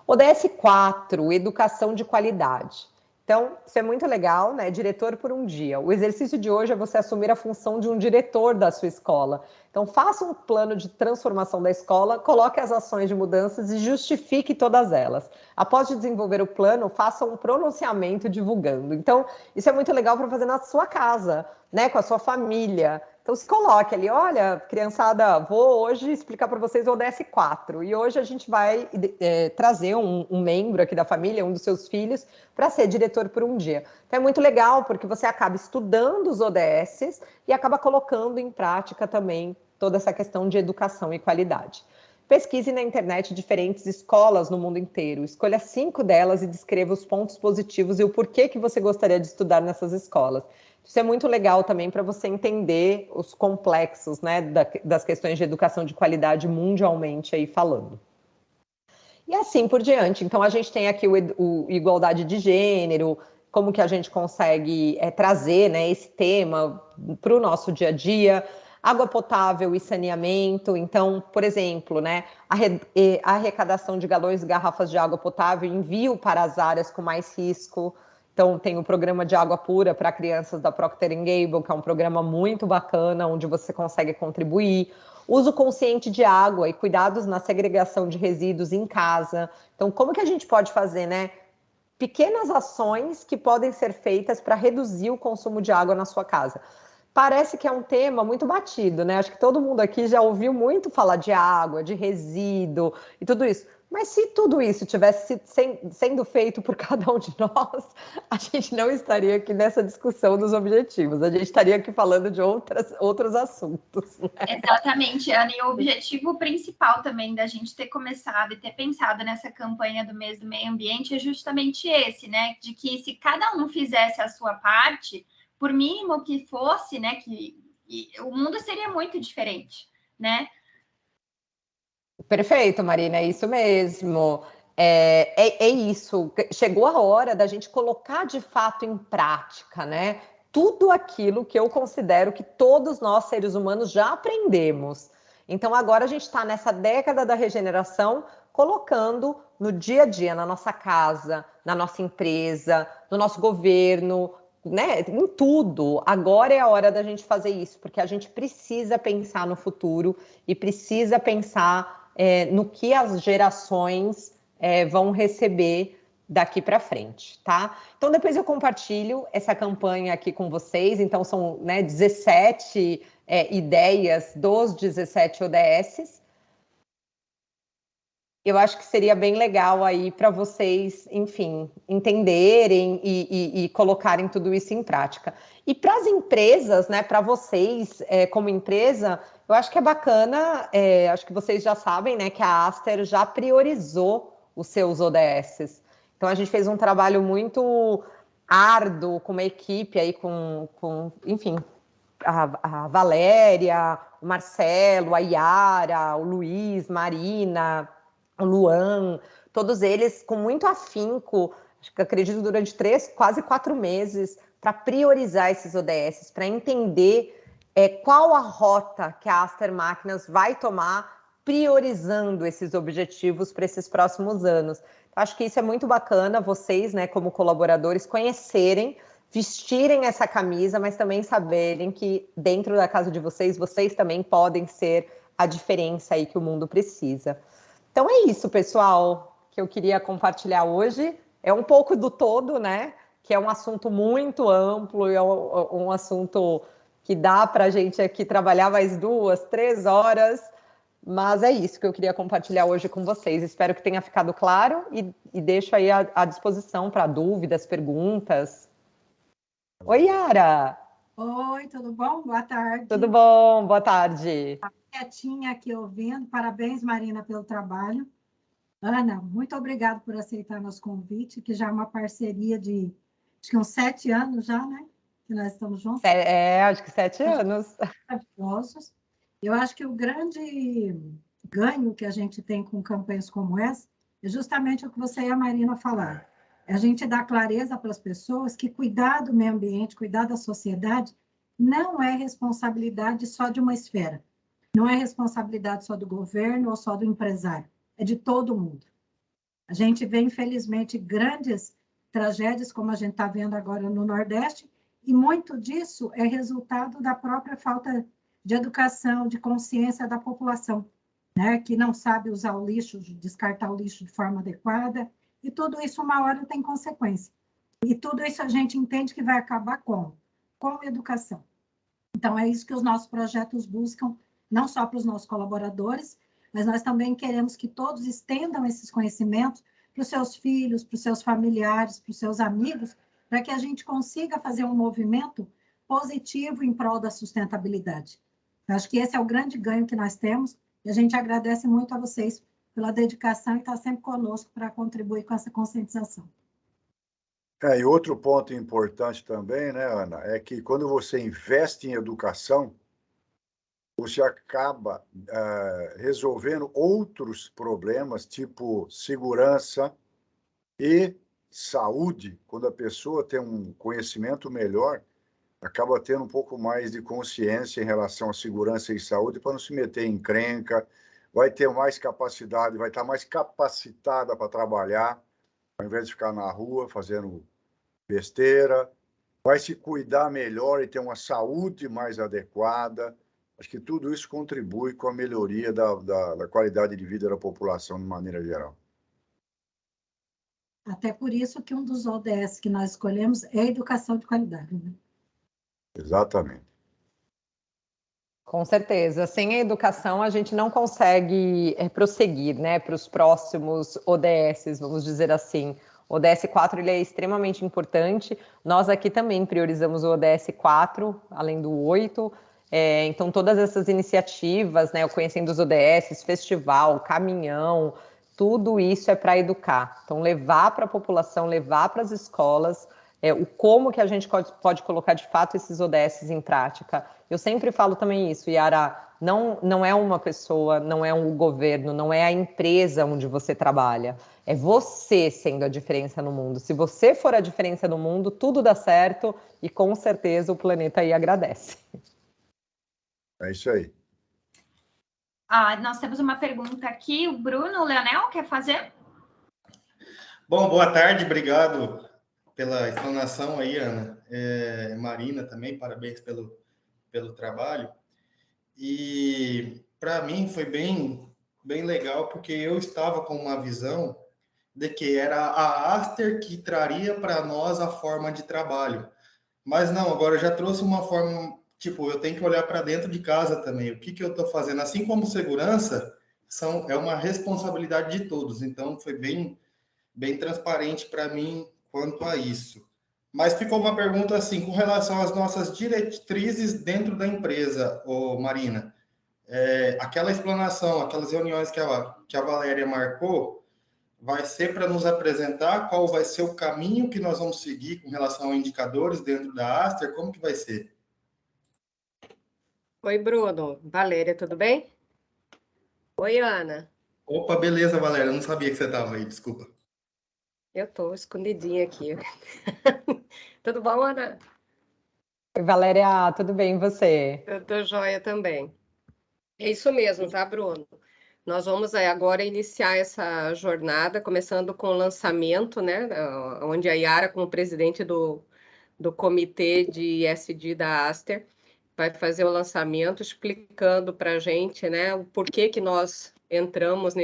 ODS 4, educação de qualidade. Então, isso é muito legal, né? Diretor por um dia. O exercício de hoje é você assumir a função de um diretor da sua escola. Então, faça um plano de transformação da escola, coloque as ações de mudanças e justifique todas elas. Após desenvolver o plano, faça um pronunciamento divulgando. Então, isso é muito legal para fazer na sua casa, né? Com a sua família. Então, se coloque ali, olha, criançada, vou hoje explicar para vocês o ODS 4. E hoje a gente vai trazer um membro aqui da família, um dos seus filhos, para ser diretor por um dia. Então, é muito legal, porque você acaba estudando os ODSs e acaba colocando em prática também toda essa questão de educação e qualidade. Pesquise na internet diferentes escolas no mundo inteiro. Escolha 5 delas e descreva os pontos positivos e o porquê que você gostaria de estudar nessas escolas. Isso é muito legal também para você entender os complexos, né, das questões de educação de qualidade mundialmente aí falando. E assim por diante. Então, a gente tem aqui o igualdade de gênero, como que a gente consegue trazer, né, esse tema para o nosso dia a dia, água potável e saneamento. Então, por exemplo, né, a arrecadação de galões e garrafas de água potável, envio para as áreas com mais risco. Então, tem o programa de água pura para crianças da Procter & Gamble, que é um programa muito bacana, onde você consegue contribuir. Uso consciente de água e cuidados na segregação de resíduos em casa. Então, como que a gente pode fazer, né? Pequenas ações que podem ser feitas para reduzir o consumo de água na sua casa. Parece que é um tema muito batido, né? Acho que todo mundo aqui já ouviu muito falar de água, de resíduo e tudo isso. Mas se tudo isso tivesse sendo feito por cada um de nós, a gente não estaria aqui nessa discussão dos objetivos. A gente estaria aqui falando de outros assuntos. Né? Exatamente, Ana. E o objetivo principal também da gente ter começado e ter pensado nessa campanha do mês do meio ambiente é justamente esse, né? De que se cada um fizesse a sua parte, por mínimo que fosse, né? O mundo seria muito diferente, né? Perfeito, Marina, é isso mesmo. É isso. Chegou a hora da gente colocar de fato em prática, né? Tudo aquilo que eu considero que todos nós, seres humanos, já aprendemos. Então, agora a gente está nessa década da regeneração, colocando no dia a dia, na nossa casa, na nossa empresa, no nosso governo, né? Em tudo. Agora é a hora da gente fazer isso, porque a gente precisa pensar no futuro e precisa pensar no que as gerações vão receber daqui para frente, tá? Então, depois eu compartilho essa campanha aqui com vocês. Então, são 17 ideias dos 17 ODSs. Eu acho que seria bem legal aí para vocês, enfim, entenderem e colocarem tudo isso em prática. E para as empresas, né, para vocês como empresa, eu acho que é bacana, acho que vocês já sabem, né, que a Aster já priorizou os seus ODSs. Então, a gente fez um trabalho muito árduo com uma equipe aí, enfim, a Valéria, o Marcelo, a Yara, o Luiz, Marina, o Luan, todos eles com muito afinco, acredito durante 3, quase 4 meses, para priorizar esses ODSs, para entender qual a rota que a Aster Máquinas vai tomar priorizando esses objetivos para esses próximos anos. Acho que isso é muito bacana, vocês, né, como colaboradores, conhecerem, vestirem essa camisa, mas também saberem que dentro da casa de vocês, vocês também podem ser a diferença aí que o mundo precisa. Então é isso, pessoal, que eu queria compartilhar hoje. É um pouco do todo, né? Que é um assunto muito amplo e é um assunto que dá para a gente aqui trabalhar mais 2, 3 horas. Mas é isso que eu queria compartilhar hoje com vocês. Espero que tenha ficado claro e deixo aí à disposição para dúvidas, perguntas. Oi, Yara! Oi, tudo bom? Boa tarde. Tudo bom? Boa tarde. Quietinha aqui ouvindo. Parabéns, Marina, pelo trabalho. Ana, muito obrigada por aceitar nosso convite, que já é uma parceria de, acho que uns 7 anos já, né? Que nós estamos juntos. Acho que 7 anos. Maravilhosos. Eu acho que o grande ganho que a gente tem com campanhas como essa é justamente o que você e a Marina falaram. É a gente dar clareza para as pessoas que cuidar do meio ambiente, cuidar da sociedade, não é responsabilidade só de uma esfera. Não é responsabilidade só do governo ou só do empresário. É de todo mundo. A gente vê, infelizmente, grandes tragédias, como a gente está vendo agora no Nordeste, e muito disso é resultado da própria falta de educação, de consciência da população, né? Que não sabe usar o lixo, descartar o lixo de forma adequada, e tudo isso uma hora tem consequência. E tudo isso a gente entende que vai acabar com educação. Então, é isso que os nossos projetos buscam, não só para os nossos colaboradores, mas nós também queremos que todos estendam esses conhecimentos para os seus filhos, para os seus familiares, para os seus amigos, para que a gente consiga fazer um movimento positivo em prol da sustentabilidade. Eu acho que esse é o grande ganho que nós temos, e a gente agradece muito a vocês pela dedicação e estar sempre conosco para contribuir com essa conscientização. E outro ponto importante também, né, Ana, é que quando você investe em educação, você acaba resolvendo outros problemas, tipo segurança e saúde. Quando a pessoa tem um conhecimento melhor, acaba tendo um pouco mais de consciência em relação à segurança e saúde para não se meter em encrenca, vai ter mais capacidade, vai estar mais capacitada para trabalhar, ao invés de ficar na rua fazendo besteira, vai se cuidar melhor e ter uma saúde mais adequada. Acho que tudo isso contribui com a melhoria da qualidade de vida da população de maneira geral. Até por isso que um dos ODS que nós escolhemos é a educação de qualidade, né? Exatamente. Com certeza. Sem a educação, a gente não consegue prosseguir, né, para os próximos ODS, vamos dizer assim. O ODS 4 ele é extremamente importante. Nós aqui também priorizamos o ODS 4, além do 8. Então, todas essas iniciativas, né, o Conhecendo os ODS, festival, caminhão, tudo isso é para educar. Então, levar para a população, levar para as escolas, o como que a gente pode colocar de fato esses ODS em prática. Eu sempre falo também isso, Yara, não é uma pessoa, não é um governo, não é a empresa onde você trabalha, é você sendo a diferença no mundo. Se você for a diferença no mundo, tudo dá certo e com certeza o planeta aí agradece. É isso aí. Nós temos uma pergunta aqui, o Bruno Leonel quer fazer? Bom, boa tarde, obrigado pela explanação aí, Ana. Marina também, parabéns pelo trabalho. E para mim foi bem legal, porque eu estava com uma visão de que era a Aster que traria para nós a forma de trabalho. Mas não, agora já trouxe uma forma, tipo, eu tenho que olhar para dentro de casa também. O que eu estou fazendo? Assim como segurança, é uma responsabilidade de todos. Então, foi bem transparente para mim quanto a isso. Mas ficou uma pergunta assim, com relação às nossas diretrizes dentro da empresa, Marina. Aquela explanação, aquelas reuniões que a Valéria marcou, vai ser para nos apresentar qual vai ser o caminho que nós vamos seguir com relação a indicadores dentro da Aster? Como que vai ser? Oi, Bruno. Valéria, tudo bem? Oi, Ana. Opa, beleza, Valéria. Eu não sabia que você estava aí, desculpa. Eu tô escondidinha aqui. Tudo bom, Ana? Oi, Valéria, tudo bem e você? Eu tô joia também. É isso mesmo, tá, Bruno? Nós vamos agora iniciar essa jornada, começando com o lançamento, né? Onde a Yara, como presidente do comitê de ESG da Aster, vai fazer o lançamento explicando para a gente, né, o porquê que nós entramos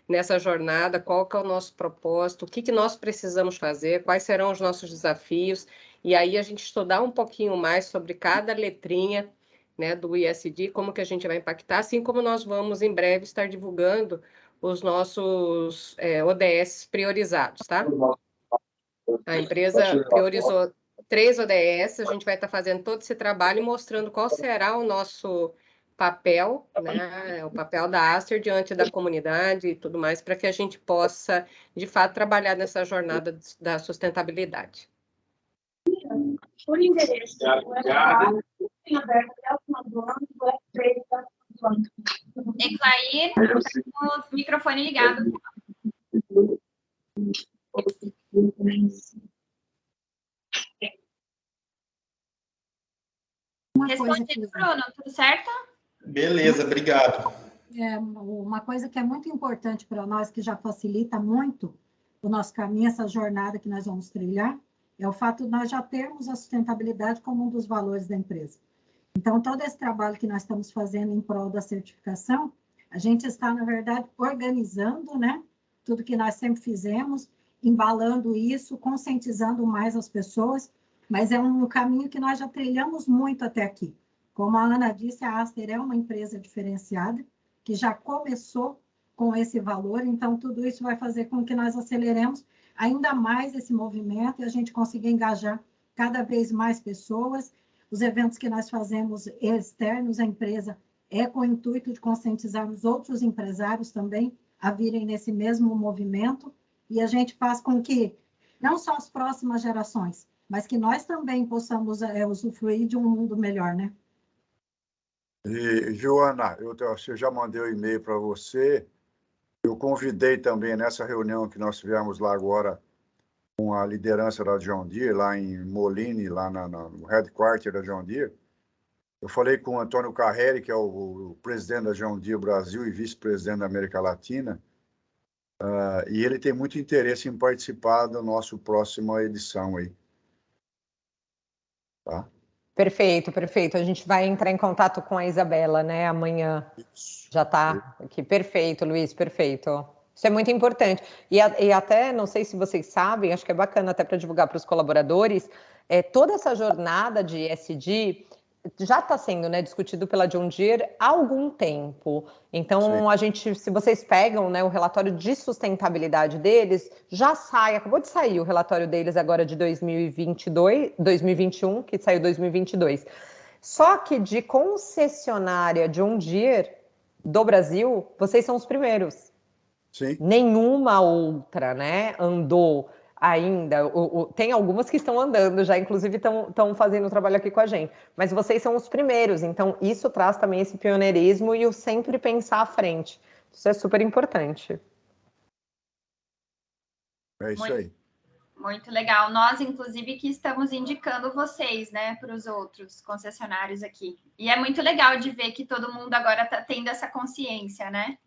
nessa jornada, qual que é o nosso propósito, o que nós precisamos fazer, quais serão os nossos desafios, e aí a gente estudar um pouquinho mais sobre cada letrinha, né, do ESG, como que a gente vai impactar, assim como nós vamos em breve estar divulgando os nossos ODS priorizados, tá? A empresa priorizou 3 ODS, a gente vai estar fazendo todo esse trabalho e mostrando qual será o nosso papel, né, o papel da Aster diante da comunidade e tudo mais, para que a gente possa, de fato, trabalhar nessa jornada da sustentabilidade. Por endereço, tem aberto até o final do ano, Eclair, com o microfone ligado. Respondido, Bruno, tudo certo? Beleza, obrigado. Uma coisa que é muito importante para nós, que já facilita muito o nosso caminho, essa jornada que nós vamos trilhar, é o fato de nós já termos a sustentabilidade como um dos valores da empresa. Então, todo esse trabalho que nós estamos fazendo em prol da certificação, a gente está, na verdade, organizando, né, tudo que nós sempre fizemos, embalando isso, conscientizando mais as pessoas, mas é um caminho que nós já trilhamos muito até aqui. Como a Ana disse, a Aster é uma empresa diferenciada, que já começou com esse valor, então tudo isso vai fazer com que nós aceleremos ainda mais esse movimento e a gente consiga engajar cada vez mais pessoas. Os eventos que nós fazemos externos à empresa é com o intuito de conscientizarmos outros empresários também a virem nesse mesmo movimento, e a gente faz com que não só as próximas gerações, mas que nós também possamos usufruir de um mundo melhor, né? E, Joana, eu já mandei o e-mail para você. Eu convidei também nessa reunião que nós tivemos lá agora com a liderança da John Deere, lá em Moline, lá no headquarter da John Deere. Eu falei com o Antônio Carreri, que é o presidente da John Deere Brasil e vice-presidente da América Latina, e ele tem muito interesse em participar da nossa próxima edição aí. Tá? Perfeito, perfeito. A gente vai entrar em contato com a Isabela, né, amanhã. Isso. Já está aqui. Perfeito, Luiz, perfeito. Isso é muito importante. E até, não sei se vocês sabem, acho que é bacana até para divulgar para os colaboradores, toda essa jornada de ESG já está sendo, né, discutido pela John Deere há algum tempo. Então, se vocês pegam, né, o relatório de sustentabilidade deles, já acabou de sair o relatório deles agora de 2021, que saiu 2022. Só que de concessionária John Deere do Brasil, vocês são os primeiros. Sim. Nenhuma outra, né, andou ainda. Tem algumas que estão andando já, inclusive estão fazendo o trabalho aqui com a gente. Mas vocês são os primeiros, então isso traz também esse pioneirismo e o sempre pensar à frente. Isso é super importante. É isso aí. Muito legal. Nós, inclusive, que estamos indicando vocês, né, para os outros concessionários aqui. E é muito legal de ver que todo mundo agora está tendo essa consciência, né?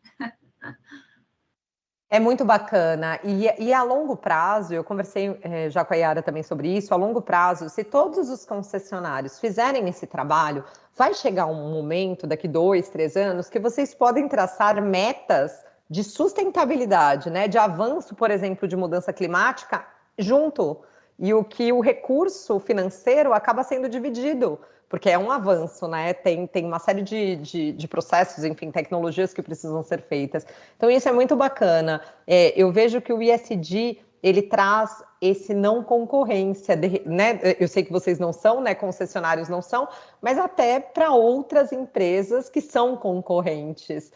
É muito bacana. E a longo prazo, eu conversei já com a Yara também sobre isso, a longo prazo, se todos os concessionários fizerem esse trabalho, vai chegar um momento, daqui 2, 3 anos, que vocês podem traçar metas de sustentabilidade, né? De avanço, por exemplo, de mudança climática junto. E o recurso financeiro acaba sendo dividido, porque é um avanço, né? Tem uma série de processos, enfim, tecnologias que precisam ser feitas. Então, isso é muito bacana. Eu vejo que o ESG, ele traz esse não concorrência, né? Eu sei que vocês não são, né? Concessionários não são, mas até para outras empresas que são concorrentes.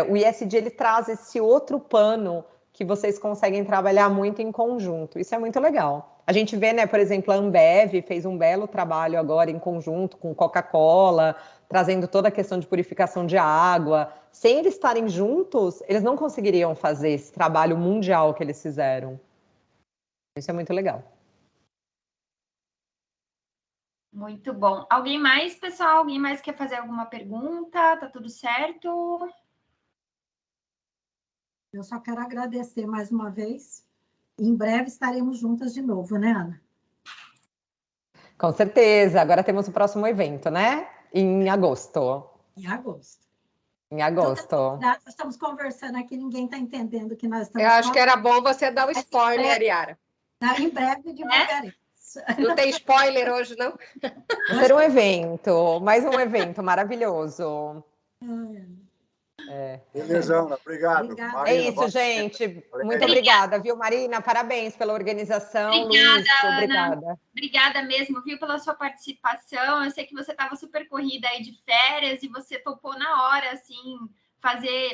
O ESG, ele traz esse outro pano que vocês conseguem trabalhar muito em conjunto. Isso é muito legal. A gente vê, né, por exemplo, a Ambev fez um belo trabalho agora em conjunto com Coca-Cola, trazendo toda a questão de purificação de água. Sem eles estarem juntos, eles não conseguiriam fazer esse trabalho mundial que eles fizeram. Isso é muito legal. Muito bom. Alguém mais, pessoal? Alguém mais quer fazer alguma pergunta? Tá tudo certo? Eu só quero agradecer mais uma vez. Em breve estaremos juntas de novo, né, Ana? Com certeza. Agora temos o próximo evento, né? Em agosto. Em agosto. Em agosto. Nós estamos conversando aqui, ninguém está entendendo que nós estamos Eu acho que falando. era bom você dar o spoiler, Yara. Em breve divulgaremos. Não tem spoiler hoje, não? Vai ser um evento, mais um evento maravilhoso. Beleza, Ana. Obrigado. Obrigada. Marina, É isso, valeu. gente. Muito obrigada, viu, Marina? Parabéns pela organização. Obrigada, Luiz, Ana. obrigada. Obrigada mesmo, viu, pela sua participação. Eu sei que você estava super corrida aí de férias e você topou na hora, assim,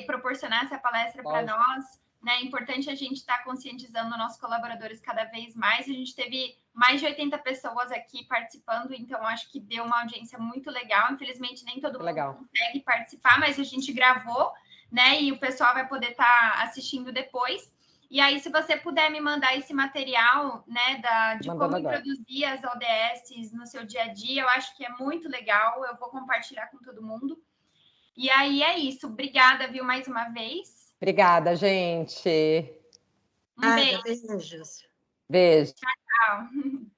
proporcionar essa palestra para nós. Né? É importante a gente estar conscientizando nossos colaboradores cada vez mais. A gente teve mais de 80 pessoas aqui participando, então acho que deu uma audiência muito legal. Infelizmente, nem todo mundo consegue participar, mas a gente gravou, né? E o pessoal vai poder estar assistindo depois. E aí, se você puder me mandar esse material, né, de como introduzir as ODS no seu dia a dia, eu acho que é muito legal. Eu vou compartilhar com todo mundo. E aí é isso. Obrigada, viu, mais uma vez. Obrigada, gente. Um beijo. Beijos. Beijo. Tchau.